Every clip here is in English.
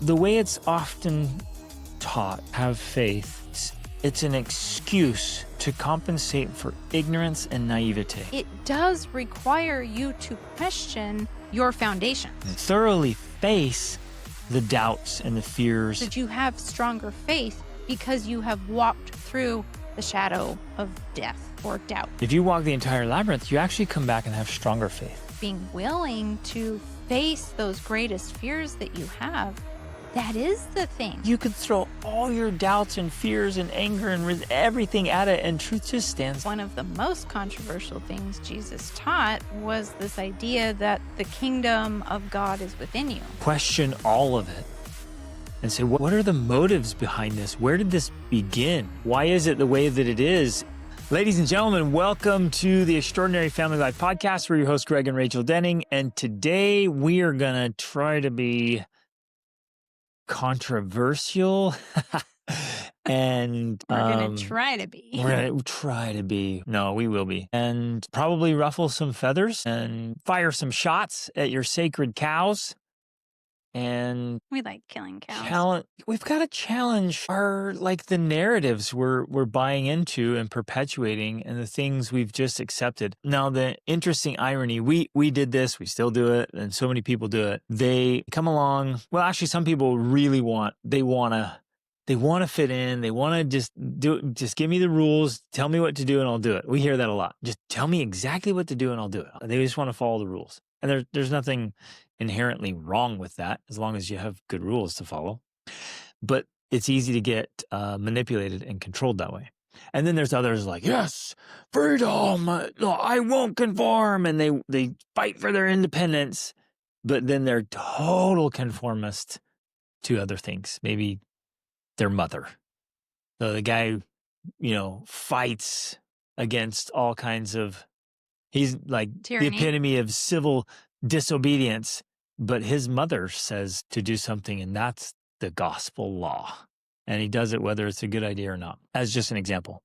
The way it's often taught, have faith, it's an excuse to compensate for ignorance and naivete. It does require you to question your foundation. Thoroughly face the doubts and the fears. That you have stronger faith because you have walked through the shadow of death or doubt. If you walk the entire labyrinth, you actually come back and have stronger faith. Being willing to face those greatest fears that you have, that is the thing. You could throw all your doubts and fears and anger and everything at it, and truth just stands. One of the most controversial things Jesus taught was this idea that the kingdom of God is within you. Question all of it and say, what are the motives behind this? Where did this begin? Why is it the way that it is? Ladies and gentlemen, welcome to the Extraordinary Family Life Podcast. We're your hosts, Greg and Rachel Denning, and today we are going to try to be controversial and we're going to try to be. We're going to try to be. No, we will be. And probably ruffle some feathers and fire some shots at your sacred cows. And we like killing cows. We've got to challenge the narratives we're buying into and perpetuating and the things we've just accepted. Now, the interesting irony, we did this, we still do it, and so many people do it. They come along. Well, actually, some people really want to fit in. They want to just give me the rules, tell me what to do, and I'll do it. We hear that a lot. Just tell me exactly what to do, and I'll do it. They just want to follow the rules. And there's nothing inherently wrong with that, as long as you have good rules to follow. But it's easy to get manipulated and controlled that way. And then there's others like, yes, freedom, no, I won't conform. And they fight for their independence, but then they're total conformist to other things, maybe their mother. So the guy, fights against all kinds of, he's like tyranny. The epitome of civil disobedience, but his mother says to do something, and that's the gospel law. And he does it whether it's a good idea or not, as just an example.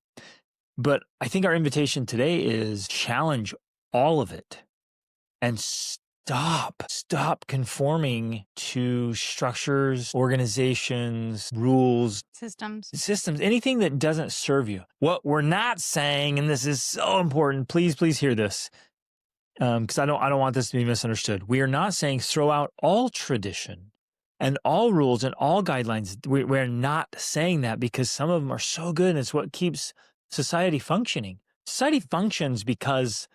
But I think our invitation today is challenge all of it and stop conforming to structures, organizations, rules, systems, anything that doesn't serve you. What we're not saying, and this is so important, please hear this, because I don't want this to be misunderstood. We are not saying throw out all tradition and all rules and all guidelines. We're not saying that, because some of them are so good and it's what keeps society functioning. Society functions because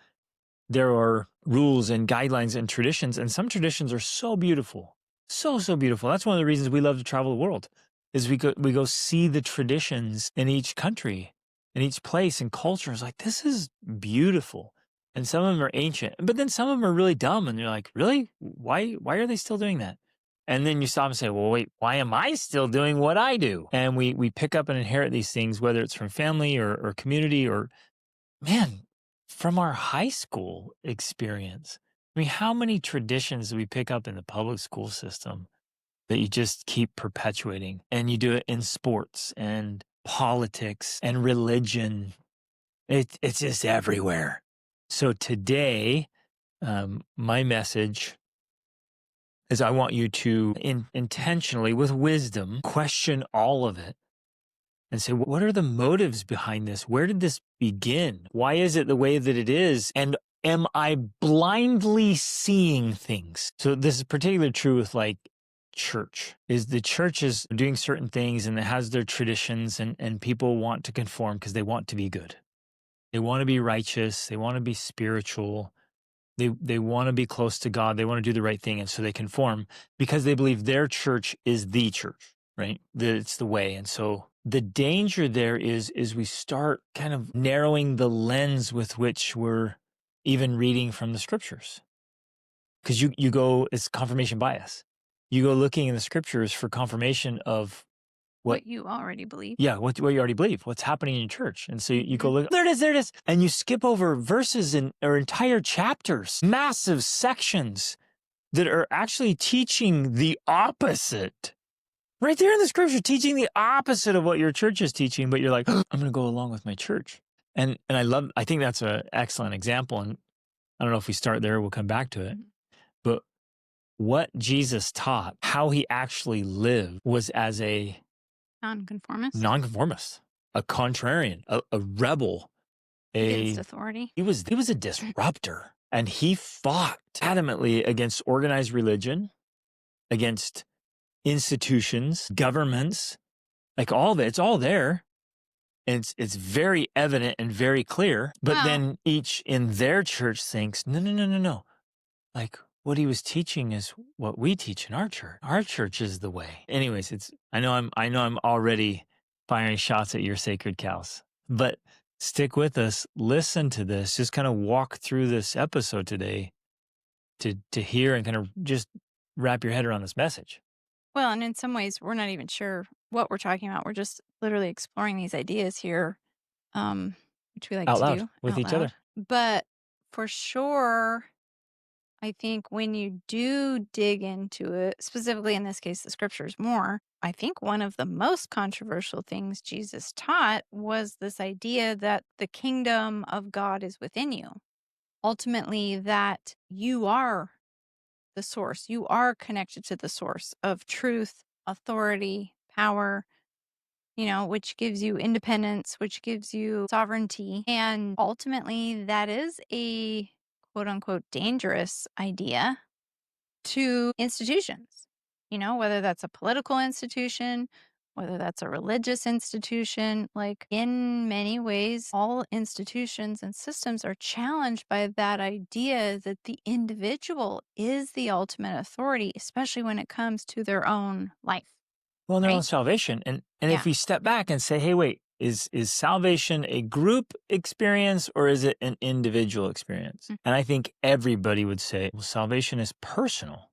there are rules and guidelines and traditions, and some traditions are so beautiful, so beautiful. That's one of the reasons we love to travel the world, is we go see the traditions in each country, in each place and culture. It's like, this is beautiful. And some of them are ancient, but then some of them are really dumb, and you're like, really? Why are they still doing that? And then you stop and say, well, wait, why am I still doing what I do? And we pick up and inherit these things, whether it's from family or community or, man, from our high school experience. I mean, how many traditions do we pick up in the public school system that you just keep perpetuating? And you do it in sports and politics and religion. It's just everywhere. So today, my message is I want you to intentionally, with wisdom, question all of it and say, what are the motives behind this? Where did this begin? Why is it the way that it is? And am I blindly seeing things? So this is particularly true with church. Is the church is doing certain things and it has their traditions, and people want to conform because they want to be good. They want to be righteous. They want to be spiritual. They want to be close to God. They want to do the right thing. And so they conform because they believe their church is the church, right? That it's the way. And so the danger there is we start kind of narrowing the lens with which we're even reading from the scriptures. Because you go, it's confirmation bias. You go looking in the scriptures for confirmation of what you already believe. Yeah, what you already believe, what's happening in your church. And so you go look, there it is. And you skip over verses or entire chapters, massive sections that are actually teaching the opposite. Right there in the scripture, teaching the opposite of what your church is teaching, but you're like, oh, I'm going to go along with my church. And I think that's an excellent example. And I don't know if we start there, we'll come back to it. But what Jesus taught, how he actually lived, was as a nonconformist, a contrarian, a rebel, against authority. He was a disruptor, and he fought adamantly against organized religion, against institutions, governments, like all of it. It's all there. And it's very evident and very clear. But then each in their church thinks, no. Like what he was teaching is what we teach in our church. Our church is the way. Anyways, I know I'm already firing shots at your sacred cows, but stick with us. Listen to this. Just kind of walk through this episode today to hear and kind of just wrap your head around this message. Well, and in some ways, we're not even sure what we're talking about. We're just literally exploring these ideas here, which we like out to loud do with each other. But for sure, I think when you do dig into it, specifically in this case, the scriptures more, I think one of the most controversial things Jesus taught was this idea that the kingdom of God is within you. Ultimately, that you are the source. You are connected to the source of truth, authority, power, which gives you independence, which gives you sovereignty. And ultimately, that is a quote unquote dangerous idea to institutions, whether that's a political institution, whether that's a religious institution. Like in many ways, all institutions and systems are challenged by that idea that the individual is the ultimate authority, especially when it comes to their own life. Well, their own salvation. And if we step back and say, hey, wait, is salvation a group experience or is it an individual experience? Mm-hmm. And I think everybody would say, well, salvation is personal.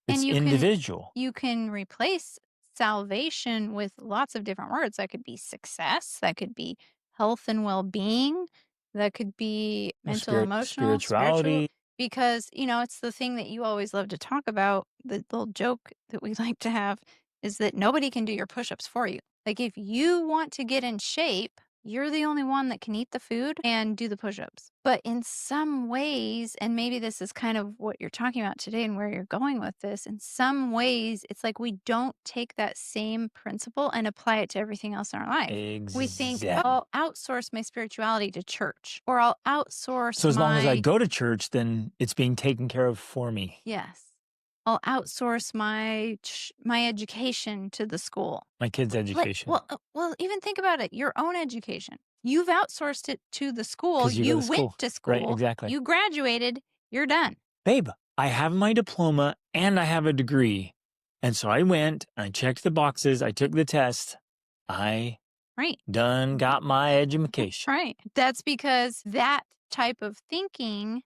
It's individual. You can replace salvation with lots of different words. That could be success. That could be health and well-being. That could be mental, emotional, spirituality. Because, it's the thing that you always love to talk about. The little joke that we like to have is that nobody can do your push-ups for you. Like if you want to get in shape, you're the only one that can eat the food and do the push-ups. But in some ways, and maybe this is kind of what you're talking about today and where you're going with this, in some ways, it's like we don't take that same principle and apply it to everything else in our life. Exactly. We think, I'll outsource my spirituality to church, or I'll outsource So as long as I go to church, then it's being taken care of for me. Yes. I'll outsource my education to the school. My kids' education. Well, even think about it. Your own education. You've outsourced it to the school. You went to school. Right, exactly. You graduated. You're done. Babe, I have my diploma and I have a degree. And so I went, I checked the boxes, I took the test. I done got my education. Right. That's because that type of thinking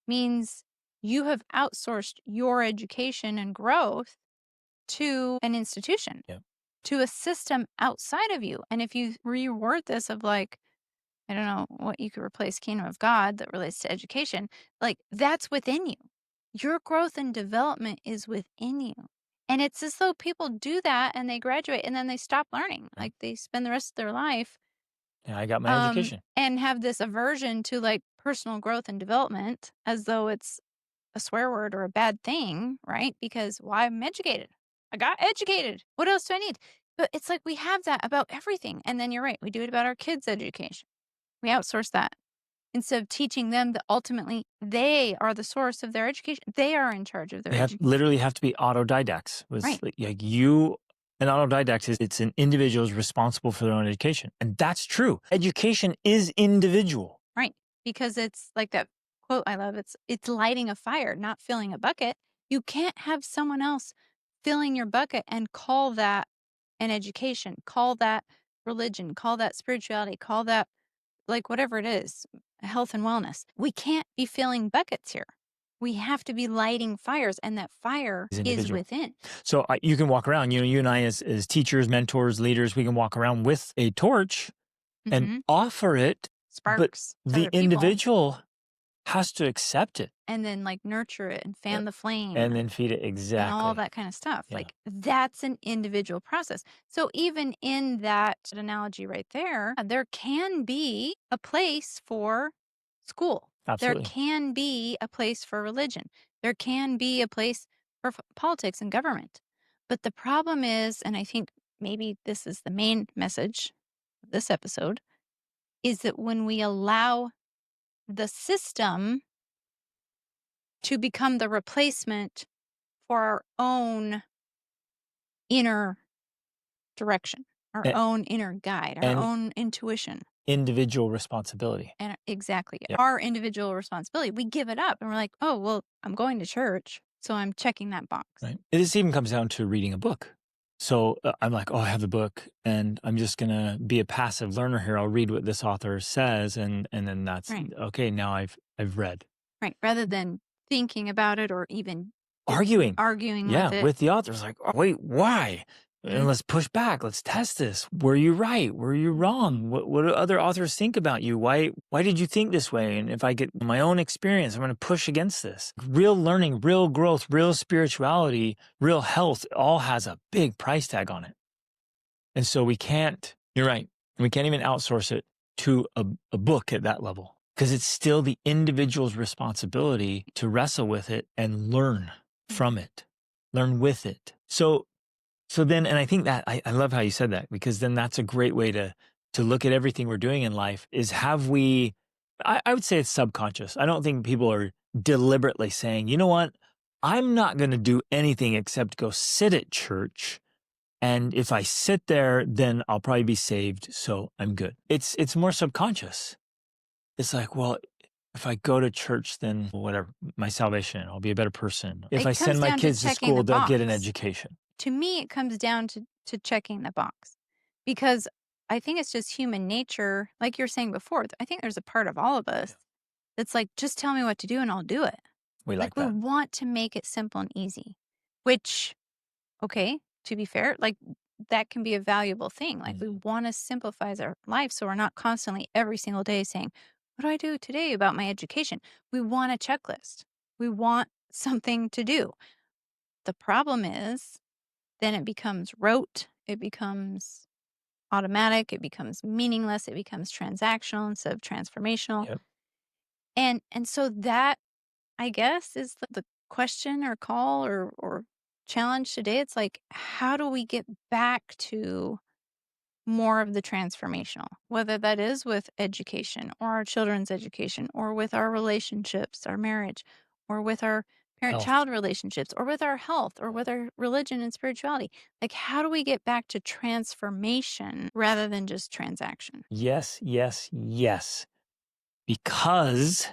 means you have outsourced your education and growth to an institution, to a system outside of you. And if you reword this of like, I don't know what you could replace kingdom of God that relates to education, like that's within you. Your growth and development is within you. And it's as though people do that and they graduate and then they stop learning. Like they spend the rest of their life. Yeah, I got my education. And have this aversion to like personal growth and development as though it's a swear word or a bad thing, right? Because I'm educated. I got educated. What else do I need? But it's like we have that about everything. And then you're right. We do it about our kids' education. We outsource that instead of teaching them that ultimately they are the source of their education. They are in charge of their education. Literally have to be autodidacts. Like an autodidact it's an individual is responsible for their own education. And that's true. Education is individual. Right. Because it's like that quote I love, it's lighting a fire, not filling a bucket. You can't have someone else filling your bucket and call that an education, call that religion, call that spirituality, call that like whatever it is, health and wellness. We can't be filling buckets here. We have to be lighting fires, and that fire is within. So you can walk around, you and I as teachers, mentors, leaders, we can walk around with a torch and offer it. Sparks. But the individual has to accept it. And then like nurture it and fan the flame. And then feed it. Exactly. And all that kind of stuff. Yeah. Like that's an individual process. So even in that analogy right there, there can be a place for school. Absolutely. There can be a place for religion. There can be a place for politics and government. But the problem is, and I think maybe this is the main message of this episode, is that when we allow the system to become the replacement for our own inner direction, our A- own inner guide, our and own intuition. individual responsibility. And exactly Yep. our individual responsibility. We give it up and we're like, oh, well, I'm going to church, so I'm checking that box. Right. This even comes down to reading a book. So I'm like, oh, I have the book and I'm just going to be a passive learner here. I'll read what this author says. And then that's Right. okay. Now I've read. Right. Rather than thinking about it or even Arguing. with it. With the author. It's like, oh, wait, why? And let's push back. Let's test this. Were you right? Were you wrong? What do other authors think about you? Why did you think this way? And if I get my own experience, I'm going to push against this. Real learning, real growth, real spirituality, real health all has a big price tag on it. And so we can't, you're right, we can't even outsource it to a book at that level because it's still the individual's responsibility to wrestle with it and learn from it, learn with it. So then, and I think that, I love how you said that, because then that's a great way to look at everything we're doing in life is have we, I would say it's subconscious. I don't think people are deliberately saying, you know what, I'm not going to do anything except go sit at church. And if I sit there, then I'll probably be saved. So I'm good. It's more subconscious. It's like, well, if I go to church, then whatever, my salvation, I'll be a better person. If I send my kids to school, they'll get an education. To me, it comes down to checking the box, because I think it's just human nature. Like you're saying before, I think there's a part of all of us that's like, just tell me what to do and I'll do it. We like we that. want to make it simple and easy, which, okay, to be fair, like that can be a valuable thing. Like we want to simplify our life so we're not constantly every single day saying, what do I do today about my education? We want a checklist. We want something to do. The problem is then it becomes rote, it becomes automatic, it becomes meaningless, it becomes transactional instead of transformational. Yep. And so that, I guess, is the question or call or challenge today. It's like, how do we get back to more of the transformational, whether that is with education or our children's education or with our relationships, our marriage, or with our parent-child relationships, or with our health, or with our religion and spirituality. Like, how do we get back to transformation rather than just transaction? Yes, yes, yes. Because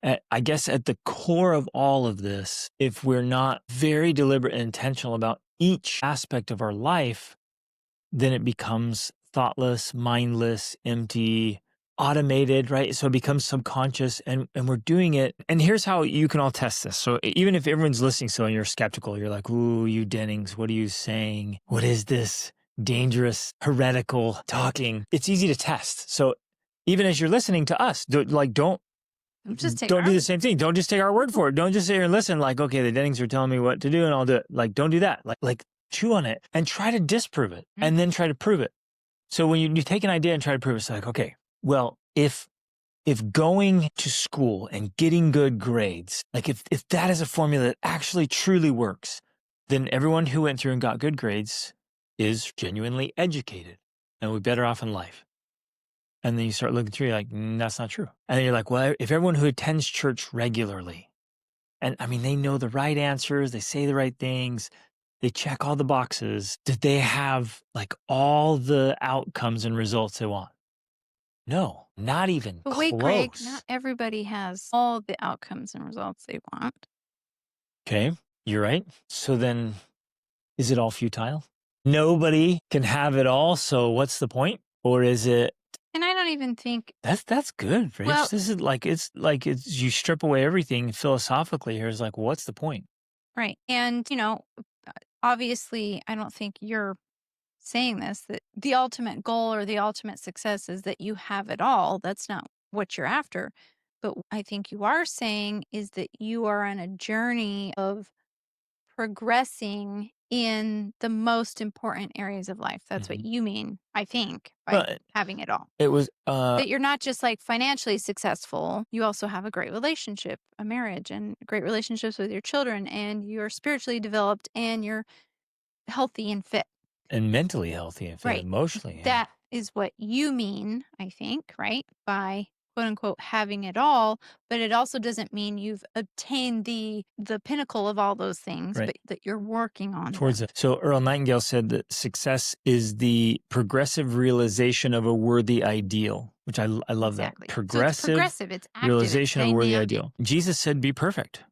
I guess at the core of all of this, if we're not very deliberate and intentional about each aspect of our life, then it becomes thoughtless, mindless, empty, automated, right? So it becomes subconscious and we're doing it. And here's how you can all test this. So even if everyone's listening, so and you're skeptical, you're like, ooh, you Dennings, what are you saying? What is this dangerous, heretical talking? It's easy to test. So even as you're listening to us, don't do the same thing. Don't just take our word for it. Don't just sit here and listen like, okay, the Dennings are telling me what to do and I'll do it. Like, don't do that. Like chew on it and try to disprove it and then try to prove it. So when you take an idea and try to prove it, it's like, okay, well, if going to school and getting good grades, like if that is a formula that actually truly works, then everyone who went through and got good grades is genuinely educated and we're better off in life. And then you start looking through, you're like, that's not true. And then you're like, well, if everyone who attends church regularly, and I mean, they know the right answers, they say the right things, they check all the boxes, did they have like all the outcomes and results they want? No, not even But close. wait, Greg, not everybody has all the outcomes and results they want. Okay, you're right. So then, is it all futile? Nobody can have it all, so what's the point? Or is it? And I don't even think that's good, Rach. Well, This is like it's you strip away everything philosophically here. It's like, what's the point? Right. And, obviously, I don't think you're saying this, that the ultimate goal or the ultimate success is that you have it all. That's not what you're after. But I think you are saying is that you are on a journey of progressing in the most important areas of life. That's what you mean, I think, by Well, having it all. it was That you're not just like financially successful, you also have a great relationship, a marriage, and great relationships with your children, and you're spiritually developed and you're healthy and fit. and mentally healthy and fit, Right. emotionally. Yeah. That is what you mean, I think, right? By quote unquote having it all, but it also doesn't mean you've obtained the pinnacle of all those things, Right. but that you're working on Towards them. it. So Earl Nightingale said that success is the progressive realization of a worthy ideal, which I love Exactly. that. So it's progressive, it's active, Realization it's of a worthy dynamic. ideal. Jesus said, be perfect.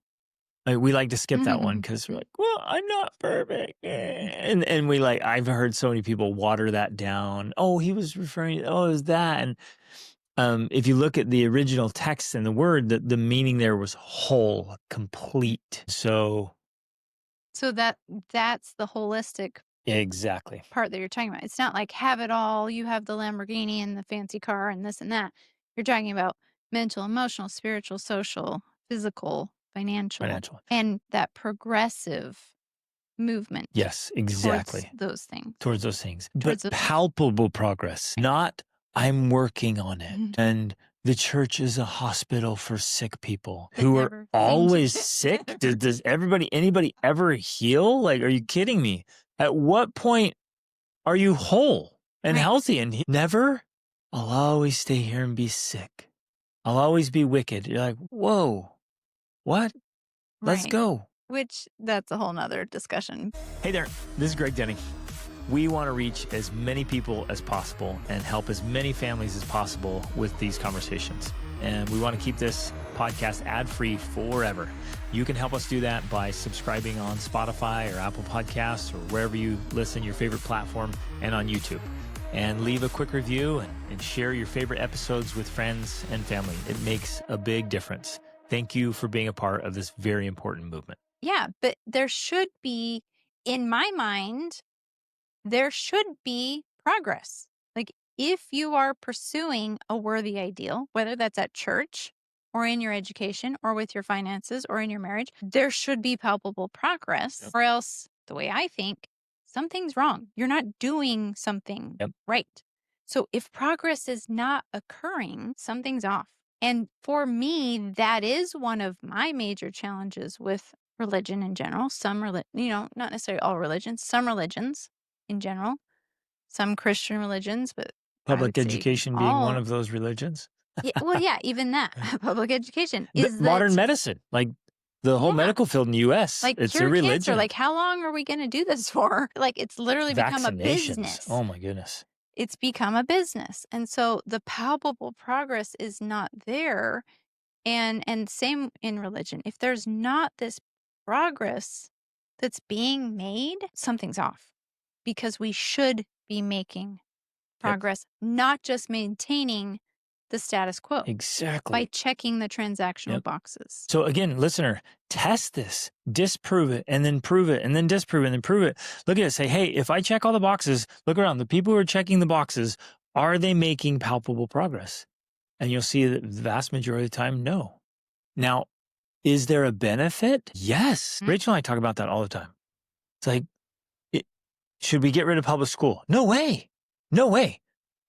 Like, we like to skip that one because we're like, well, I'm not perfect. And we like, I've heard so many people water that down. Oh, he was referring, oh, it was that. And if you look at the original text and the word, the meaning there was whole, complete. So that's the holistic exactly. part that you're talking about. It's not like have it all, you have the Lamborghini and the fancy car and this and that. You're talking about mental, emotional, spiritual, social, physical, financial. And that progressive movement. Yes, Towards exactly. those things. Towards those things. Towards But those- palpable progress, not I'm working on it. And the church is a hospital for sick people That who are never seem to always get sick. better. Does anybody ever heal? Like, are you kidding me? At what point are you whole and Right. healthy? And never? I'll always stay here and be sick. I'll always be wicked. You're like, whoa, what? Let's Right. go. Which that's a whole nother discussion. Hey there, this is Greg Denny. We want to reach as many people as possible and help as many families as possible with these conversations. And we want to keep this podcast ad-free forever. You can help us do that by subscribing on Spotify or Apple Podcasts or wherever you listen, your favorite platform, and on YouTube. And leave a quick review and share your favorite episodes with friends and family. It makes a big difference. Thank you for being a part of this very important movement. Yeah, but there should be, in my mind, there should be progress. Like if you are pursuing a worthy ideal, whether that's at church or in your education or with your finances or in your marriage, there should be palpable progress. Yep. Or else, the way I think, something's wrong. You're not doing something right. So if progress is not occurring, something's off. And for me, that is one of my major challenges with religion in general. Some, not necessarily all religions, some religions in general, some Christian religions, but Public education being one of those religions. even that public education is modern medicine, like the whole medical field in the U.S. Like it's cure a religion. cancer. Like how long are we going to do this for? Like it's literally become a business. Oh my goodness. It's become a business. And so the palpable progress is not there. And same in religion. If there's not this progress that's being made, something's off because we should be making progress, not just maintaining the status quo. Exactly. By checking the transactional boxes. So again, listener, test this, disprove it, and then prove it, and then disprove it, and then prove it. Look at it, say, hey, if I check all the boxes, look around. The people who are checking the boxes, are they making palpable progress? And you'll see that the vast majority of the time, no. Now, is there a benefit? Yes. Rachel and I talk about that all the time. It's like, should we get rid of public school? No way. No way.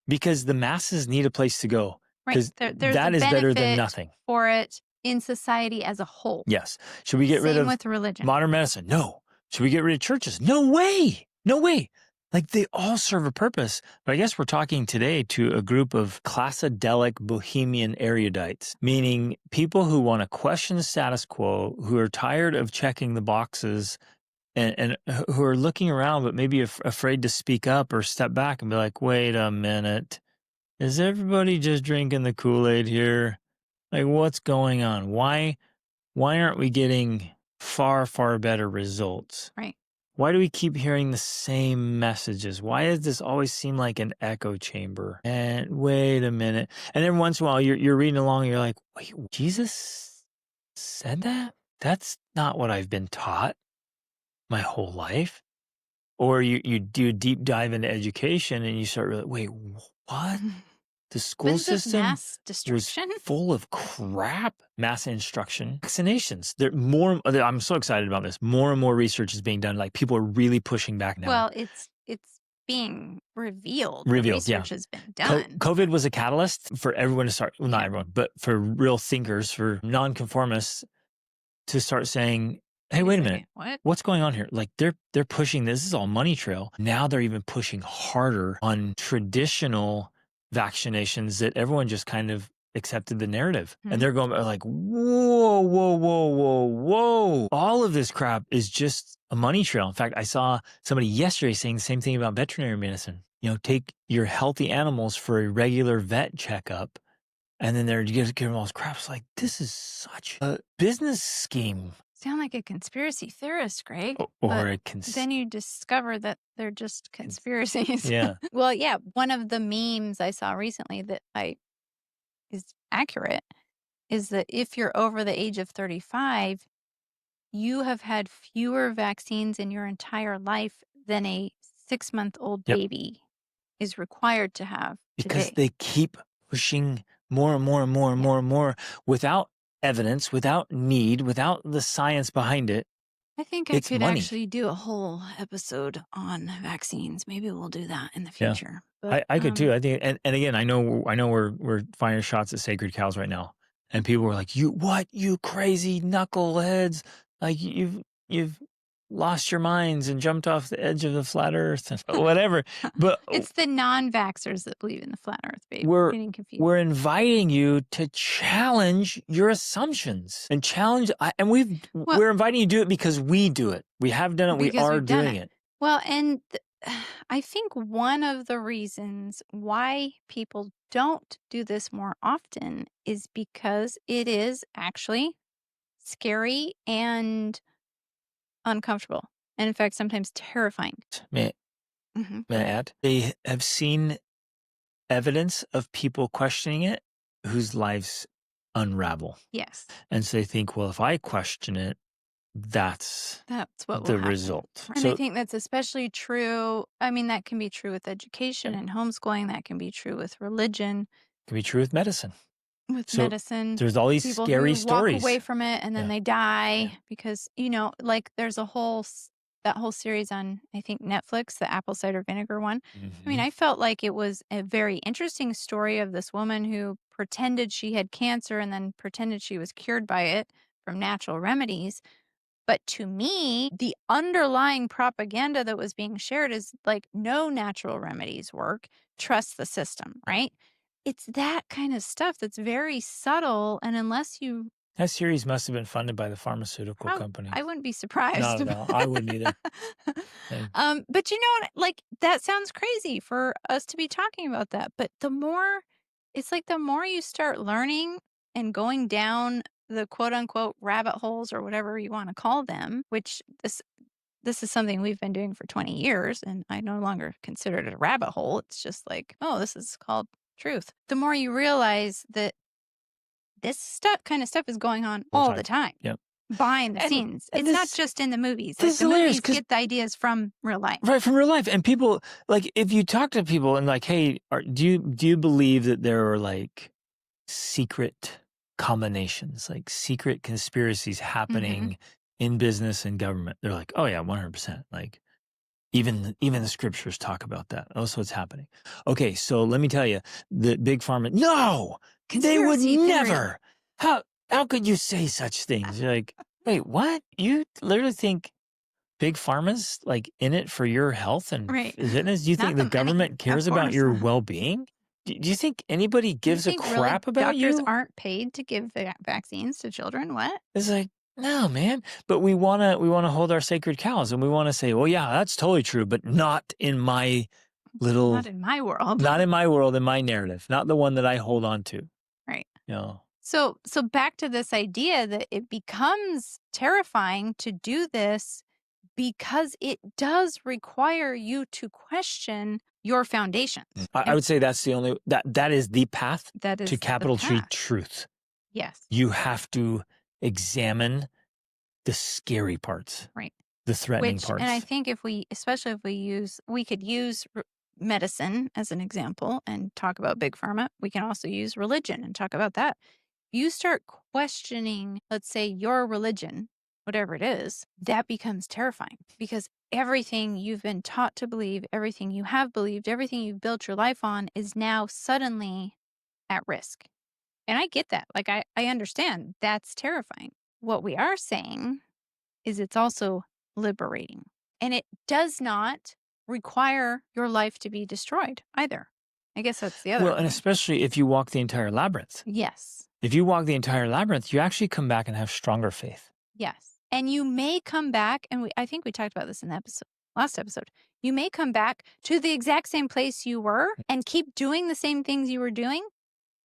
Because the masses need a place to go. Because that is better than nothing. For it in society as a whole. Yes. Should we get rid of with religion? Modern medicine? No. Should we get rid of churches? No way. No way. Like they all serve a purpose. But I guess we're talking today to a group of classadelic bohemian erudites, meaning people who want to question the status quo, who are tired of checking the boxes and who are looking around, but maybe afraid to speak up or step back and be like, wait a minute. Is everybody just drinking the Kool-Aid here? Like, what's going on? Why aren't we getting far, far better results? Right. Why do we keep hearing the same messages? Why does this always seem like an echo chamber? And wait a minute. And every once in a while, you're reading along and you're like, wait, Jesus said that? That's not what I've been taught my whole life. Or you do a deep dive into education and you start really, wait, what? The school Isn't this system mass was destruction? full of crap. Mass instruction, vaccinations. I'm so excited about this. More and more research is being done. Like people are really pushing back now. Well, it's being revealed. The Revealed, yeah. research has been done. COVID was a catalyst for everyone to start, well, not everyone, but for real thinkers, for nonconformists to start saying, hey, wait a minute. What? What's going on here? Like they're pushing, this is all money trail. Now they're even pushing harder on traditional vaccinations that everyone just kind of accepted the narrative. And they're going like, whoa, whoa, whoa, whoa, whoa. All of this crap is just a money trail. In fact, I saw somebody yesterday saying the same thing about veterinary medicine. You know, take your healthy animals for a regular vet checkup. And then they're just giving all this crap. It's like, this is such a business scheme. Sound like a conspiracy theorist, Greg. Then you discover that they're just conspiracies. Yeah. Well, yeah. One of the memes I saw recently that is accurate is that if you're over the age of 35, you have had fewer vaccines in your entire life than a 6-month-old baby is required to have because today. They keep pushing more and more and more and more and more without evidence, without need, without the science behind it. I think I could actually do a whole episode on vaccines. Maybe we'll do that in the future. Yeah. But, I could too. I think, and again, I know we're firing shots at sacred cows right now, and people were like, you crazy knuckleheads, like you've lost your minds and jumped off the edge of the flat earth and whatever. But it's the non-vaxxers that believe in the flat earth, baby. We're getting confused. We're inviting you to challenge your assumptions and challenge. We're inviting you to do it because we do it. We have done it. We are doing it. Well, and I think one of the reasons why people don't do this more often is because it is actually scary and uncomfortable. And in fact, sometimes terrifying. May I add? They have seen evidence of people questioning it whose lives unravel. Yes. And so they think, well, if I question it, that's what the will result. And I think that's especially true. I mean, that can be true with education and homeschooling. That can be true with religion. It can be true with medicine. Medicine. There's all these people scary who stories. walk away from it and then they die because, like there's that whole series on, I think, Netflix, the apple cider vinegar one. I mean, I felt like it was a very interesting story of this woman who pretended she had cancer and then pretended she was cured by it from natural remedies. But to me, the underlying propaganda that was being shared is like, no natural remedies work. Trust the system, right? It's that kind of stuff that's very subtle. And unless you... That series must have been funded by the pharmaceutical company. I wouldn't be surprised. Not at all. I wouldn't either. But like that sounds crazy for us to be talking about that. But the more you start learning and going down the quote unquote rabbit holes or whatever you want to call them, which this is something we've been doing for 20 years. And I no longer consider it a rabbit hole. It's just like, oh, this is called truth. The more you realize that this kind of stuff is going on all the time. Yep. Behind the scenes. It's not just in the movies. Like the movies get the ideas from real life. Right, from real life. And people, like, if you talk to people and like, hey, do you believe that there are like secret combinations, like secret conspiracies happening in business and government? They're like, oh yeah, 100%. Like even the scriptures talk about that. Oh, so it's happening. Okay, so let me tell you, the big pharma, no, they would never. How could you say such things? You're like, wait, what? You literally think big pharma's like in it for your health and fitness? Do you think the government cares about your well-being? Do you think anybody gives a crap about you? Doctors aren't paid to give vaccines to children? What? It's like, no, man. But we wanna hold our sacred cows and we want to say, well, yeah, that's totally true, but not in my little... Not in my world. Not in my world, in my narrative. Not the one that I hold on to. Right. You know. So back to this idea that it becomes terrifying to do this because it does require you to question your foundations. I would say that's the only, that is the path to capital T truth. Yes. You have to examine the scary parts. Right. The threatening parts. And I think especially if we could use medicine as an example and talk about big pharma. We can also use religion and talk about that. You start questioning, let's say, your religion, whatever it is, that becomes terrifying because everything you've been taught to believe, everything you have believed, everything you've built your life on is now suddenly at risk. And I get that. Like, I understand that's terrifying. What we are saying is it's also liberating. And it does not require your life to be destroyed either. I guess that's the other Well, and argument. especially if you walk the entire labyrinth. Yes. If you walk the entire labyrinth, you actually come back and have stronger faith. Yes. And you may come back, and I think we talked about this in the last episode. You may come back to the exact same place you were and keep doing the same things you were doing,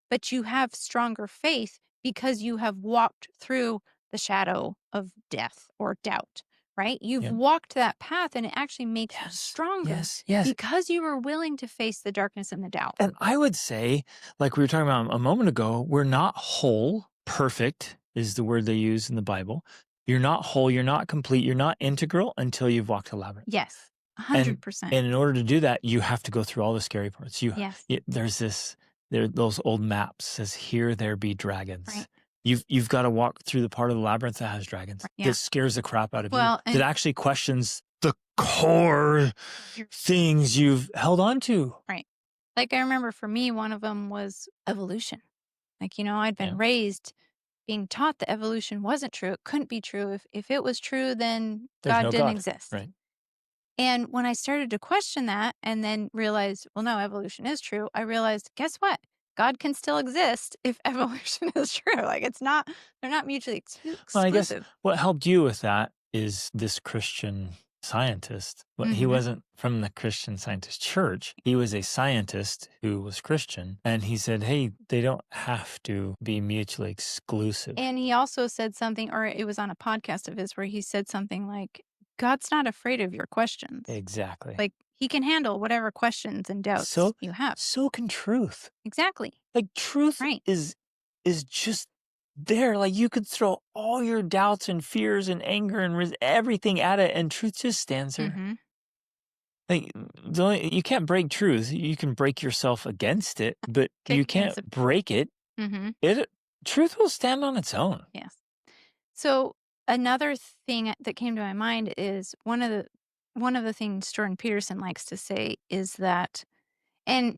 but you have stronger faith because you have walked through the shadow of death or doubt, right? You've walked that path and it actually makes you stronger Yes. because you were willing to face the darkness and the doubt. And I would say, like we were talking about a moment ago, we're not whole. Perfect is the word they use in the Bible. You're not whole. You're not complete. You're not integral until you've walked the labyrinth. Yes, 100%. And in order to do that, you have to go through all the scary parts. There's those old maps says, "Here there be dragons." Right. You've got to walk through the part of the labyrinth that has dragons. Yeah. That scares the crap out of you. Well, That actually questions the core things you've held on to. Right. Like I remember for me, one of them was evolution. Like, I'd been raised being taught that evolution wasn't true. It couldn't be true. If it was true, then There's God no didn't God. exist. Right. And when I started to question that and then realized, well, no, evolution is true, I realized, guess what? God can still exist if evolution is true. Like they're not mutually exclusive. Well, I guess what helped you with that is this Christian scientist. He wasn't from the Christian Scientist Church. He was a scientist who was Christian. And he said, hey, they don't have to be mutually exclusive. And he also said something, or it was on a podcast of his where he said something like, God's not afraid of your questions. Exactly. Like he can handle whatever questions and doubts you have. So can truth. Exactly. Like truth is just there. Like you could throw all your doubts and fears and anger and everything at it, and truth just stands there. Mm-hmm. Like you can't break truth. You can break yourself against it, but you can't break it. Mm-hmm. Truth will stand on its own. Yes. So another thing that came to my mind is one of the things Jordan Peterson likes to say is that, and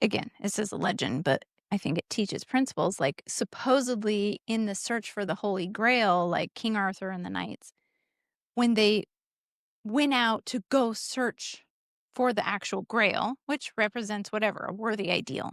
again, this is a legend, but I think it teaches principles. Like supposedly in the search for the Holy Grail, like King Arthur and the knights, when they went out to go search for the actual Grail, which represents whatever, a worthy ideal,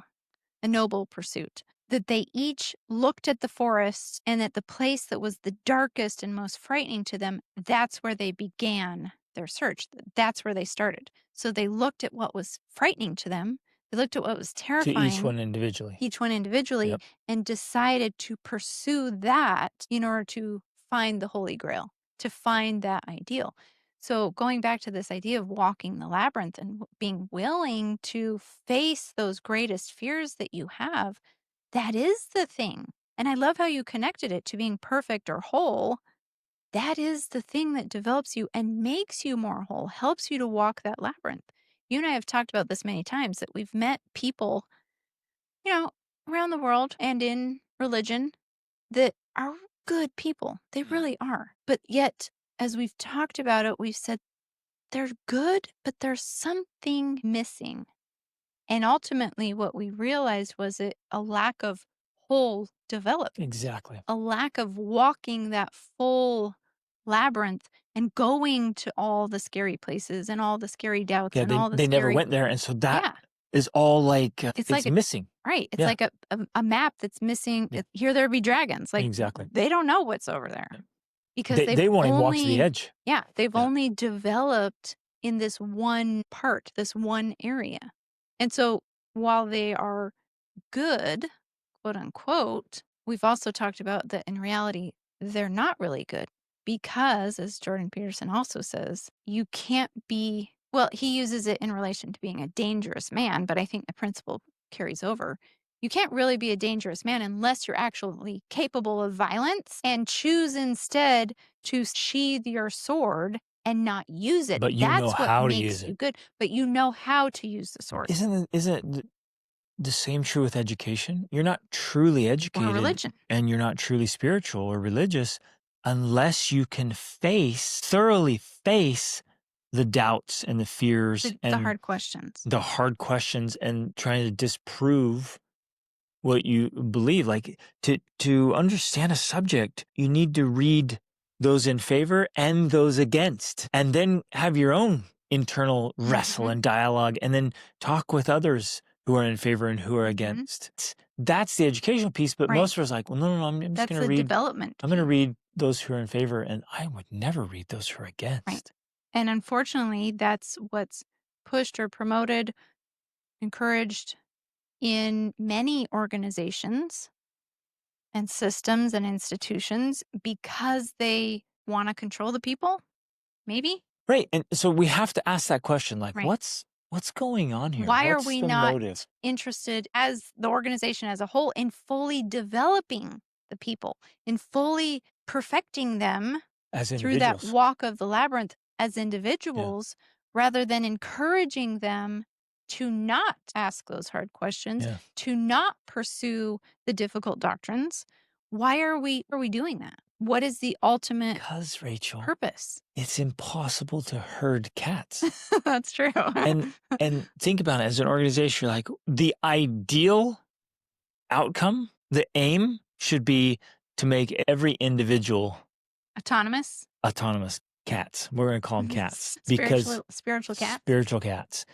a noble pursuit, that they each looked at the forest and at the place that was the darkest and most frightening to them, that's where they began their search. That's where they started. So they looked at what was frightening to them. They looked at what was terrifying. To each one individually. Yep. And decided to pursue that in order to find the Holy Grail, to find that ideal. So going back to this idea of walking the labyrinth and being willing to face those greatest fears that you have, that is the thing. And I love how you connected it to being perfect or whole. That is the thing that develops you and makes you more whole, helps you to walk that labyrinth. You and I have talked about this many times that we've met people, around the world and in religion that are good people. They really are. But yet, as we've talked about it, we've said they're good, but there's something missing. And ultimately, what we realized was a lack of whole development. Exactly. A lack of walking that full labyrinth and going to all the scary places and all the scary doubts and all the they never went there. And so that is all like, it's like missing. Right. It's like a map that's missing. Yeah. Here there be dragons. Like exactly. They don't know what's over there. Because they won't even walk to the edge. Yeah. They've only developed in this one part, this one area. And so while they are good, quote unquote, we've also talked about that in reality, they're not really good because, as Jordan Peterson also says, you can't be, well, he uses it in relation to being a dangerous man, but I think the principle carries over. You can't really be a dangerous man unless you're actually capable of violence and choose instead to sheathe your sword and not use it. But you know That's what how to makes use you it. good. But you know how to use the sword. Isn't the same true with education? You're not truly Or educated religion. and you're not truly spiritual or religious unless you can thoroughly face the doubts and the fears The and hard questions. the hard questions and trying to disprove what you believe. Like to understand a subject, you need to read those in favor and those against, and then have your own internal wrestle and dialogue, and then talk with others who are in favor and who are against. That's the educational piece. But most of us are like, well, no, I'm just That's going to the read. development I'm going to piece. read those who are in favor, and I would never read those who are against. Right. And unfortunately, that's what's pushed or promoted, encouraged in many organizations and systems and institutions because they want to control the people, maybe. Right. And so we have to ask that question, like, Right. what's going on here? Why are What's we the not motive? interested as the organization as a whole in fully developing the people, in fully perfecting them As through that individuals. walk of the labyrinth as individuals, rather than encouraging them to not ask those hard questions, Yeah. to not pursue the difficult doctrines? Why are we doing that? What is the ultimate Because, Rachel, purpose? it's impossible to herd cats. That's true. And think about it, as an organization, you're like, the ideal outcome, the aim should be to make every individual Autonomous. cats. We're going to call them cats Spiritual cats. spiritual cats,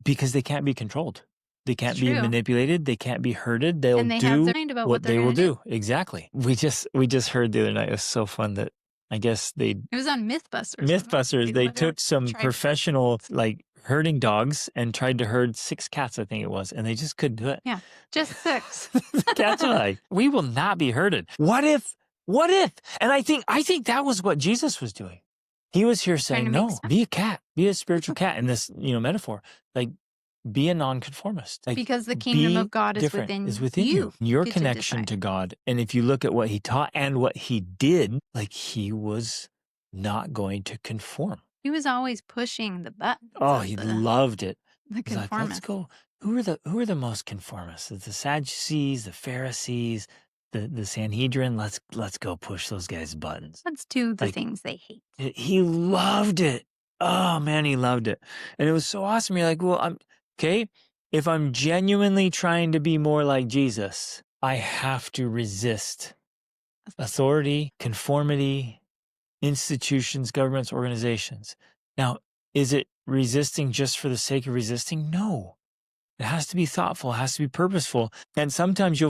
because they can't be controlled. They can't be true. manipulated. They can't be herded. They'll And they have do their mind about what what they're they will gonna do. Exactly. We just heard the other night. It was so fun that I guess It was on Mythbusters. They took some tried- professional like herding dogs and tried to herd 6 cats, I think it was, and they just couldn't do it. Yeah, just 6. The cats are like, we will not be herded. What if? And I think that was what Jesus was doing. He was here saying, to make no, sense. be a cat, be a spiritual cat in this, metaphor. Like, be a nonconformist. Like, Because the kingdom be of God is different, within you. Your Get to connection decide. to God. And if you look at what he taught and what he did, like, he was not going to conform. He was always pushing the buttons. Oh, of he the loved it. He's like, let's conformist. go. Who are the most conformists? It's the Sadducees, the Pharisees, the Sanhedrin. Let's go push those guys' buttons. Let's do the Like, things they hate. He loved it. Oh man, he loved it. And it was so awesome. You're like, well, I'm okay. If I'm genuinely trying to be more like Jesus, I have to resist authority, conformity, institutions, governments, organizations. Now, is it resisting just for the sake of resisting? No. It has to be thoughtful, it has to be purposeful. And sometimes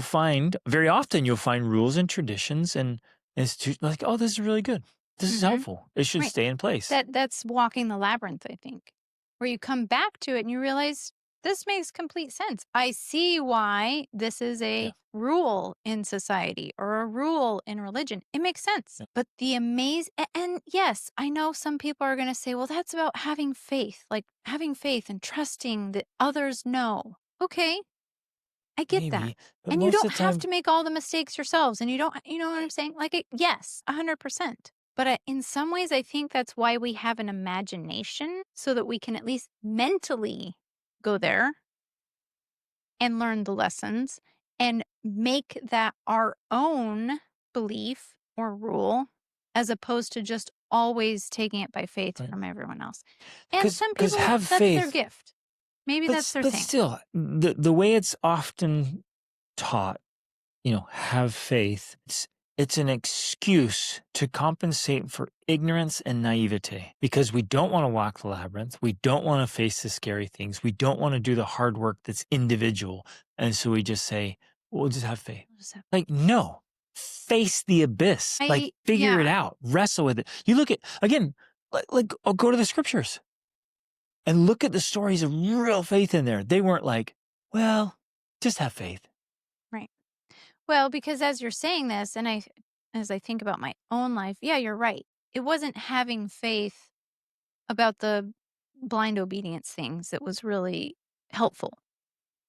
very often you'll find rules and traditions and institutions like, oh, this is really good. This is helpful. It should Right. stay in place. That's walking the labyrinth, I think, where you come back to it and you realize this makes complete sense. I see why this is a rule in society or a rule in religion. It makes sense. Yeah. But and yes, I know some people are going to say, well, that's about having faith, like having faith and trusting that others know. Okay, I get that. Maybe, but And you most don't of the have time, to make all the mistakes yourselves. And you know what I'm saying? Like, yes, 100%. But in some ways, I think that's why we have an imagination so that we can at least mentally go there and learn the lessons and make that our own belief or rule, as opposed to just always taking it by faith Right. from everyone else. And 'Cause- some 'cause people, have that's their faith. gift. Maybe that's their but thing. still, the way it's often taught, have faith. It's an excuse to compensate for ignorance and naivete because we don't want to walk the labyrinth. We don't want to face the scary things. We don't want to do the hard work that's individual. And so we just say, we'll just have faith. Like, no, face the abyss. Figure it out. Wrestle with it. You look at, again, like I'll go to the scriptures and look at the stories of real faith in there. They weren't like, well, just have faith. Right. Well, because as you're saying this, and as I think about my own life, yeah, you're right. It wasn't having faith about the blind obedience things that was really helpful.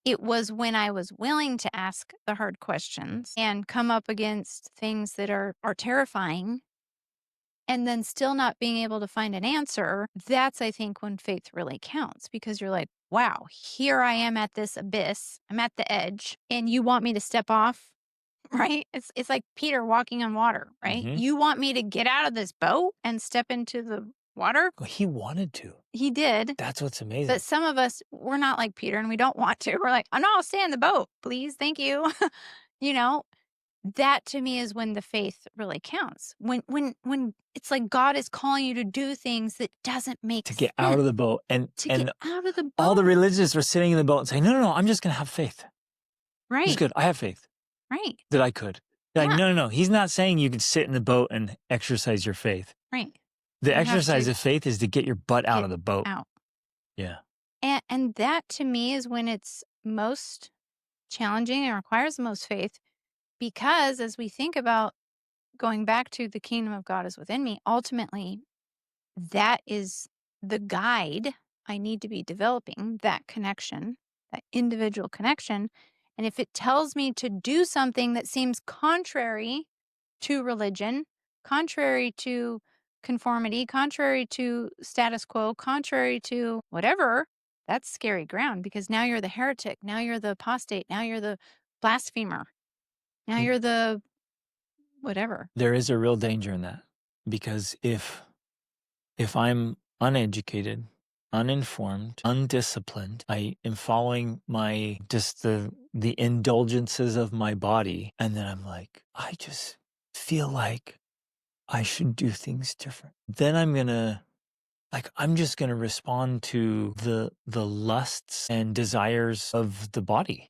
It was when I was willing to ask the hard questions and come up against things that are terrifying and then still not being able to find an answer, that's, I think, when faith really counts because you're like, wow, here I am at this abyss. I'm at the edge, and you want me to step off, right? It's like Peter walking on water, right? Mhm. You want me to get out of this boat and step into the water? Well, he wanted to. He did. That's what's But amazing. some of us, we're not like Peter and we don't want to. We're like, oh, no, I'll stay in the boat, please. Thank you. you know, that to me is when the faith really counts. When it's like God is calling you to do things that doesn't make To get sense. out of the boat. And To get out of the boat. all the religious were sitting in the boat and saying, no, I'm just going to have faith. Right. It's good. I have faith Right. that I could. Like, Yeah. no. He's not saying you can sit in the boat and exercise your faith. Right. The You have exercise to of faith is to get your butt out get of the boat. out. Yeah. And that to me is when it's most challenging and requires the most faith because as we think about going back to the kingdom of God is within me, ultimately that is the guide I need to be developing, that connection, that individual connection. And if it tells me to do something that seems contrary to religion, contrary to conformity, contrary to status quo, contrary to whatever, that's scary ground because now you're the heretic, now you're the apostate, now you're the blasphemer, now Mm. you're the whatever. There is a real danger in that because if I'm uneducated, uninformed, undisciplined, I am following the indulgences of my body, and then I'm like, I just feel like I should do things different. Then I'm just gonna respond to the lusts and desires of the body.